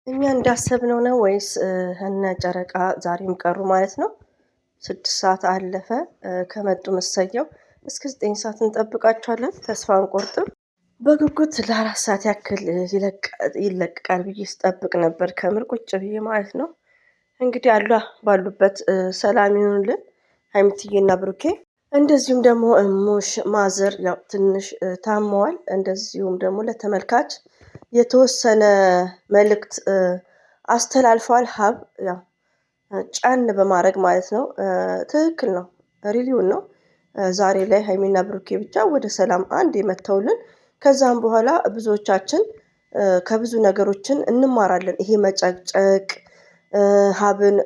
እኛ እንዳሰብነው ነው ወይስ እነ ጨረቃ ዛሬም ቀሩ ማለት ነው? 6 ሰዓት አለፈ። ከመጡ መሰየው እስከ 9 ሰዓት እንጠብቃቸዋለን። ተስፋ አንቆርጥም። በጉጉት ለ4 ሰዓት ያክል ይለቀቃል ብዬ ስጠብቅ ነበር። ከምር ቁጭ ብዬ ማለት ነው። እንግዲህ አላህ ባሉበት ሰላም ይሁንልን ሀይሚትዬና ብሩኬ። እንደዚሁም ደግሞ ሙሽ ማዘር ያው ትንሽ ታመዋል። እንደዚሁም ደግሞ ለተመልካች የተወሰነ መልእክት አስተላልፏል። ሀብ ያው ጫን በማድረግ ማለት ነው። ትክክል ነው፣ ሪሊውን ነው። ዛሬ ላይ ሀይሚና ብሩኬ ብቻ ወደ ሰላም አንድ የመተውልን። ከዛም በኋላ ብዙዎቻችን ከብዙ ነገሮችን እንማራለን። ይሄ መጨቅጨቅ፣ ሀብን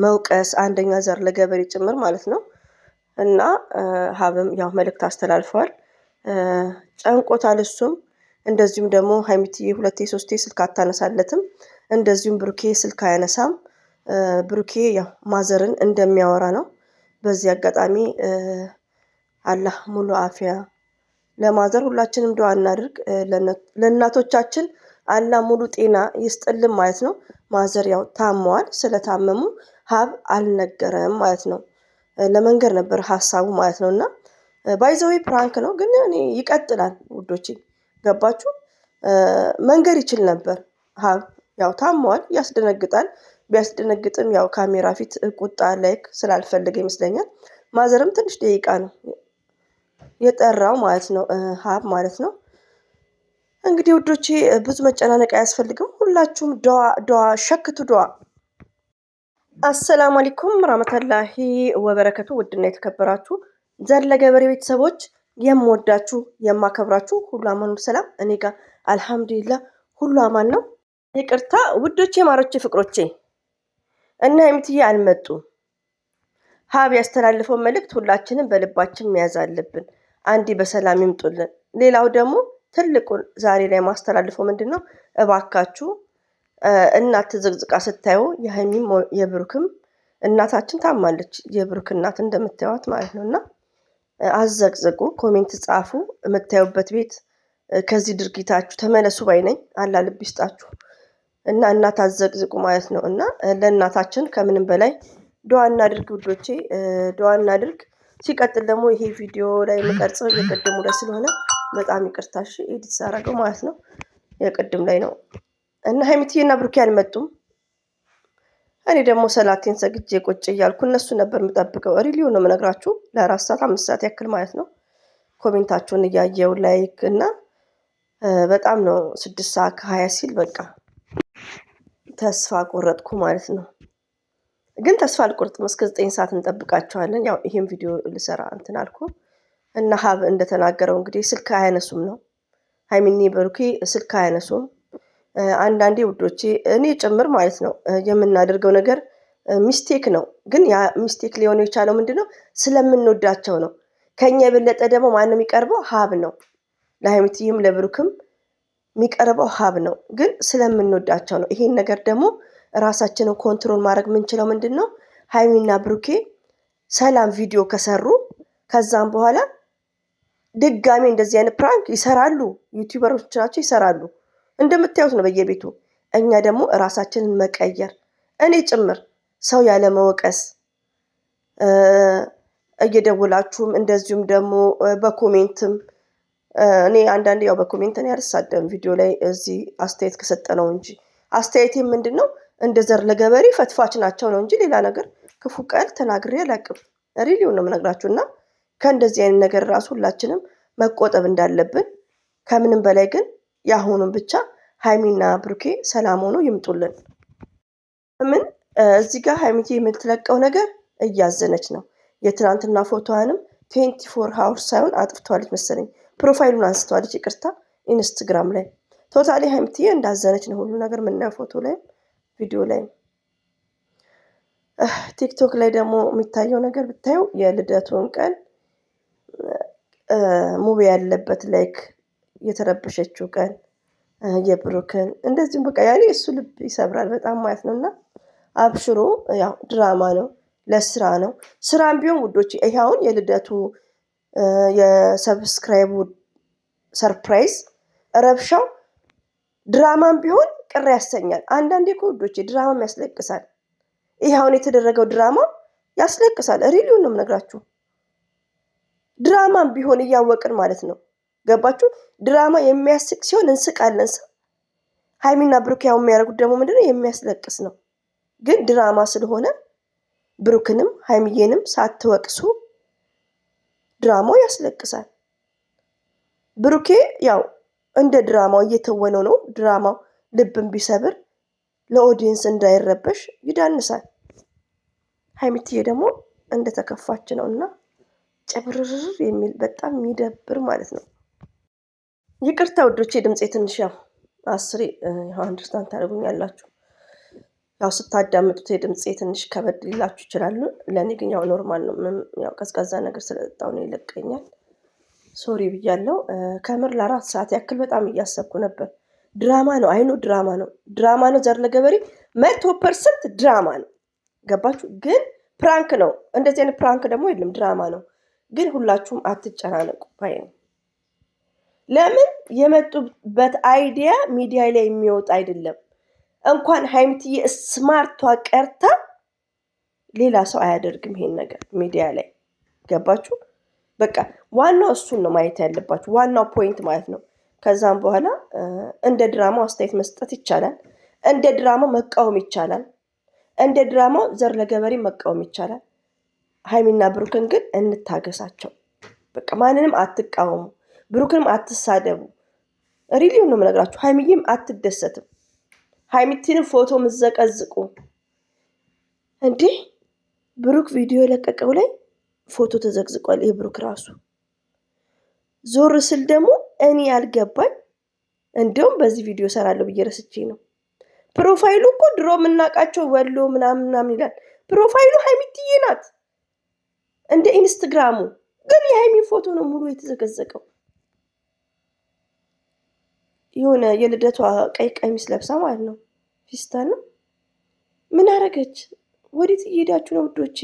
መውቀስ፣ አንደኛ ዘር ለገበሬ ጭምር ማለት ነው። እና ሀብም ያው መልእክት አስተላልፈዋል። ጨንቆታል እሱም። እንደዚሁም ደግሞ ሀይሚትዬ 2 3 ስልክ አታነሳለትም። እንደዚሁም ብሩኬ ስልክ አያነሳም። ብሩኬ ያው ማዘርን እንደሚያወራ ነው። በዚህ አጋጣሚ አላህ ሙሉ አፊያ ለማዘር ሁላችንም ዱዓ እናድርግ። ለእናቶቻችን አላህ ሙሉ ጤና ይስጥልን ማለት ነው። ማዘር ያው ታመዋል። ስለታመሙ ሀብ አልነገረም ማለት ነው። ለመንገር ነበር ሀሳቡ ማለት ነው። እና ባይዘዌ ፕራንክ ነው ግን እኔ ይቀጥላል ውዶቼ፣ ገባችሁ? መንገር ይችል ነበር ሀብ ያው ታመዋል፣ ያስደነግጣል። ቢያስደነግጥም ያው ካሜራ ፊት ቁጣ ላይክ ስላልፈለገ ይመስለኛል። ማዘርም ትንሽ ደቂቃ ነው የጠራው ማለት ነው፣ ሀብ ማለት ነው። እንግዲህ ውዶቼ ብዙ መጨናነቅ አያስፈልግም። ሁላችሁም ዱዓ ሸክቱ ዱዓ። አሰላሙ አለይኩም ረመተላሂ ወበረከቱ። ውድና የተከበራችሁ ዘር ለገበሬ ቤተሰቦች የምወዳችሁ የማከብራችሁ ሁሉ አማን ሰላም፣ እኔ ጋር አልሐምዱሊላህ ሁሉ አማን ነው። ይቅርታ ውዶቼ፣ ማሮቼ፣ ፍቅሮቼ እና ሀይሚትዬ አልመጡም። ሀብ ያስተላልፈው መልእክት ሁላችንም በልባችን መያዝ አለብን። አንዴ በሰላም ይምጡልን። ሌላው ደግሞ ትልቁን ዛሬ ላይ ማስተላልፈው ምንድን ነው? እባካችሁ እናት ዝቅዝቃ ስታዩ የሀይሚም የብሩክም እናታችን ታማለች። የብሩክ እናት እንደምታዩት ማለት ነው። እና አዘቅዝቁ፣ ኮሜንት ጻፉ። የምታዩበት ቤት ከዚህ ድርጊታችሁ ተመለሱ ባይነኝ። አላህ ልብ ይስጣችሁ። እና እናት አዘቅዝቁ ማለት ነው። እና ለእናታችን ከምንም በላይ ዱዓ እናድርግ ውዶቼ፣ ዱዓ እናድርግ። ሲቀጥል ደግሞ ይሄ ቪዲዮ ላይ የምቀርጸው የቅድሙ ላይ ስለሆነ በጣም ይቅርታሽ ኤዲት ሳረገው ማለት ነው። የቅድም ላይ ነው። እና ሀይሚትዬና ብሩኬ አልመጡም። እኔ ደግሞ ሰላቴን ሰግጄ ቁጭ እያልኩ እነሱ ነበር የምጠብቀው። ሪሊዮ ነው የምነግራችሁ ለ4 ሰዓት 5 ሰዓት ያክል ማለት ነው። ኮሜንታችሁን እያየው ላይክ እና በጣም ነው 6 ሰዓት ከ20 ሲል በቃ ተስፋ ቆረጥኩ ማለት ነው። ግን ተስፋ አልቆርጥም። እስከ 9 ሰዓት እንጠብቃቸዋለን። ያው ይሄን ቪዲዮ ልሰራ እንትን አልኩ እና ሀብ እንደተናገረው እንግዲህ ስልክ አያነሱም ነው። ሀይሚኒ ብሩኬ ስልክ አያነሱም። አንዳንዴ ውዶቼ እኔ ጭምር ማለት ነው የምናደርገው ነገር ሚስቴክ ነው። ግን ያ ሚስቴክ ሊሆን የቻለው ምንድነው? ስለምንወዳቸው ነው። ከኛ የበለጠ ደግሞ ማንም የሚቀርበው ሀብ ነው። ለሀይሚትዬም ለብሩክም የሚቀርበው ሀብ ነው። ግን ስለምንወዳቸው ነው። ይሄን ነገር ደግሞ ራሳችንን ኮንትሮል ማድረግ የምንችለው ምንድን ነው? ሀይሚና ብሩኬ ሰላም ቪዲዮ ከሰሩ ከዛም በኋላ ድጋሜ እንደዚህ አይነት ፕራንክ ይሰራሉ። ዩቲዩበሮች ናቸው፣ ይሰራሉ። እንደምታዩት ነው በየቤቱ። እኛ ደግሞ ራሳችንን መቀየር፣ እኔ ጭምር ሰው ያለ መወቀስ እየደውላችሁም እንደዚሁም ደግሞ በኮሜንትም እኔ አንዳንዴ ያው በኮሜንት እኔ አልሳደብም ቪዲዮ ላይ እዚህ አስተያየት ከሰጠ ነው እንጂ አስተያየቴም ምንድን ነው እንደ ዘር ለገበሬ ፈትፋች ናቸው ነው እንጂ ሌላ ነገር ክፉ ቃል ተናግሬ አላውቅም። ሪሊው ነው የምነግራችሁ። እና ከእንደዚህ አይነት ነገር ራሱ ሁላችንም መቆጠብ እንዳለብን ከምንም በላይ ግን ያሁኑን ብቻ ሀይሚና ብሩኬ ሰላም ሆኖ ይምጡልን። ምን እዚህ ጋር ሀይሚቴ የምትለቀው ነገር እያዘነች ነው። የትናንትና ፎቶዋንም 24 ሃውርስ ሳይሆን አጥፍተዋለች መሰለኝ። ፕሮፋይሉን አንስተዋለች። ይቅርታ ኢንስትግራም ላይ ቶታሊ ሀይሚትዬ እንዳዘነች ነው ሁሉ ነገር የምናየው ፎቶ ላይ ቪዲዮ ላይ። ቲክቶክ ላይ ደግሞ የሚታየው ነገር ብታዩ የልደቱን ቀን ሙቪ ያለበት ላይክ የተረበሸችው ቀን የብሩክን እንደዚሁም በቃ ያኔ እሱ ልብ ይሰብራል በጣም ማለት ነው። እና አብሽሮ ያው ድራማ ነው፣ ለስራ ነው። ስራም ቢሆን ውዶች ይሄ አሁን የልደቱ የሰብስክራይቡ ሰርፕራይዝ ረብሻው ድራማም ቢሆን ቅር ያሰኛል። አንዳንዴ እኮ ውዶቼ ድራማም ያስለቅሳል። ይህ አሁን የተደረገው ድራማ ያስለቅሳል። ሪሊውን ነው የምነግራችሁ። ድራማም ቢሆን እያወቅን ማለት ነው። ገባችሁ? ድራማ የሚያስቅ ሲሆን እንስቃለን። ሀይሚና ብሩክ ያው የሚያደርጉት ደግሞ ምንድነው የሚያስለቅስ ነው። ግን ድራማ ስለሆነ ብሩክንም ሀይሚዬንም ሳትወቅሱ ድራማው ያስለቅሳል። ብሩኬ ያው እንደ ድራማው እየተወነው ነው። ድራማው ልብን ቢሰብር ለኦዲየንስ እንዳይረበሽ ይዳንሳል። ሀይሚትዬ ደግሞ እንደተከፋች ነው እና ጨብርር የሚል በጣም የሚደብር ማለት ነው። ይቅርታ ውዶቼ ድምፄ ትንሽ ያው አስሬ አንደርስታንድ ታደርጉኛላችሁ። ያው ስታዳምጡት የድምፄ ትንሽ ከበድ ሊላችሁ ይችላሉ። ለእኔ ግን ያው ኖርማል ነው። ያው ቀዝቃዛ ነገር ስለጠጣሁ ነው ይለቀኛል። ሶሪ ብያለሁ። ከምር ለ4 ሰዓት ያክል በጣም እያሰብኩ ነበር። ድራማ ነው፣ አይኑ ድራማ ነው፣ ድራማ ነው። ዘር ለገበሬ 100% ድራማ ነው። ገባችሁ? ግን ፕራንክ ነው። እንደዚህ አይነት ፕራንክ ደግሞ የለም፣ ድራማ ነው። ግን ሁላችሁም አትጨናነቁ ባይ ነው። ለምን የመጡበት አይዲያ ሚዲያ ላይ የሚወጣ አይደለም። እንኳን ሀይሚትዬ ስማርቷ ቀርታ ሌላ ሰው አያደርግም ይሄን ነገር ሚዲያ ላይ። ገባችሁ? በቃ ዋናው እሱን ነው ማየት ያለባችሁ፣ ዋናው ፖይንት ማለት ነው። ከዛም በኋላ እንደ ድራማው አስተያየት መስጠት ይቻላል፣ እንደ ድራማው መቃወም ይቻላል፣ እንደ ድራማው ዘር ለገበሬ መቃወም ይቻላል። ሀይሚና ብሩክን ግን እንታገሳቸው። በቃ ማንንም አትቃወሙ፣ ብሩክንም አትሳደቡ። ሪሊውን ነው የምነግራችሁ። ሀይሚዬም አትደሰትም። ሀይሚትንም ፎቶ ምዘቀዝቁ እንዴ! ብሩክ ቪዲዮ የለቀቀው ላይ ፎቶ ተዘቅዝቋል። የብሩክ ራሱ ዞር ስል ደግሞ እኔ ያልገባኝ እንዲሁም በዚህ ቪዲዮ ሰራለሁ ብዬ ረስቼ ነው። ፕሮፋይሉ እኮ ድሮ የምናውቃቸው ወሎ ምናምን ይላል። ፕሮፋይሉ ሀይሚትዬ ናት እንደ ኢንስትግራሙ፣ ግን የሀይሚ ፎቶ ነው ሙሉ የተዘቀዘቀው። የሆነ የልደቷ ቀይ ቀሚስ ለብሳ ማለት ነው። ፊስታን ነው። ምን አረገች? ወዴት እየሄዳችሁ ነው ውዶቼ?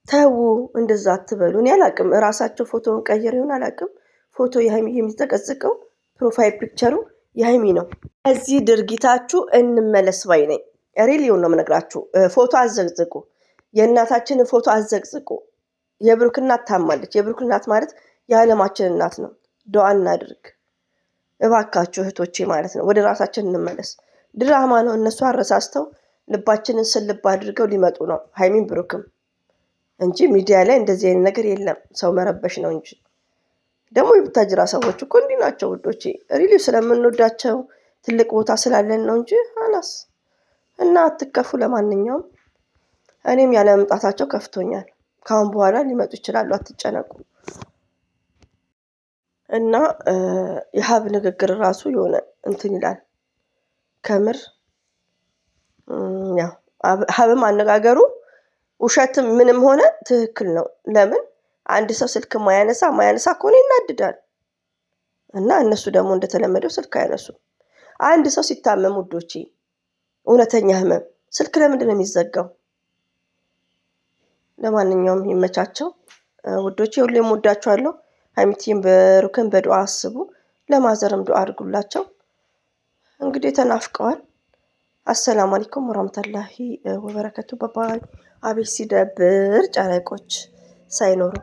ተዉ፣ እንደዛ አትበሉ። እኔ አላቅም፣ እራሳቸው ፎቶውን ቀይር ይሆን አላቅም። ፎቶ የሀይሚ የሚዘቀዝቀው ፕሮፋይል ፒክቸሩ የሀይሚ ነው። እዚህ ድርጊታችሁ እንመለስ ባይ ነኝ። ሪሊውን ነው የምነግራችሁ። ፎቶ አዘቅዝቁ፣ የእናታችንን ፎቶ አዘቅዝቁ። የብሩክ እናት ታማለች። የብሩክ እናት ማለት የዓለማችን እናት ነው። ዱዓ እናድርግ እባካችሁ እህቶቼ ማለት ነው። ወደ ራሳችን እንመለስ። ድራማ ነው። እነሱ አረሳስተው ልባችንን ስልብ አድርገው ሊመጡ ነው፣ ሀይሚን ብሩክም እንጂ ሚዲያ ላይ እንደዚህ አይነት ነገር የለም። ሰው መረበሽ ነው እንጂ። ደግሞ የቡታጅራ ሰዎች እኮ እንዲህ ናቸው ውዶቼ። ሪሊው ስለምንወዳቸው ትልቅ ቦታ ስላለን ነው እንጂ አላስ እና አትከፉ። ለማንኛውም እኔም ያለ መምጣታቸው ከፍቶኛል። ካሁን በኋላ ሊመጡ ይችላሉ፣ አትጨነቁ። እና የሀብ ንግግር ራሱ የሆነ እንትን ይላል ከምር። ያው ሀብም አነጋገሩ ውሸትም ምንም ሆነ ትክክል ነው። ለምን አንድ ሰው ስልክ ማያነሳ ከሆነ ይናድዳል። እና እነሱ ደግሞ እንደተለመደው ስልክ አያነሱም። አንድ ሰው ሲታመም ውዶቼ፣ እውነተኛ ህመም ስልክ ለምንድን ነው የሚዘጋው? ለማንኛውም ይመቻቸው ውዶቼ። ሁሌም ወዳችኋለሁ። ሀይሚትዬም ብሩክን በዱዓ አስቡ። ለማዘርም ዱዓ አድርጉላቸው። እንግዲህ ተናፍቀዋል። አሰላሙ አለይኩም ወራህመቱላሂ ወበረከቱ። ባባይ። አቤት ሲደብር ጨረቆች ሳይኖሩ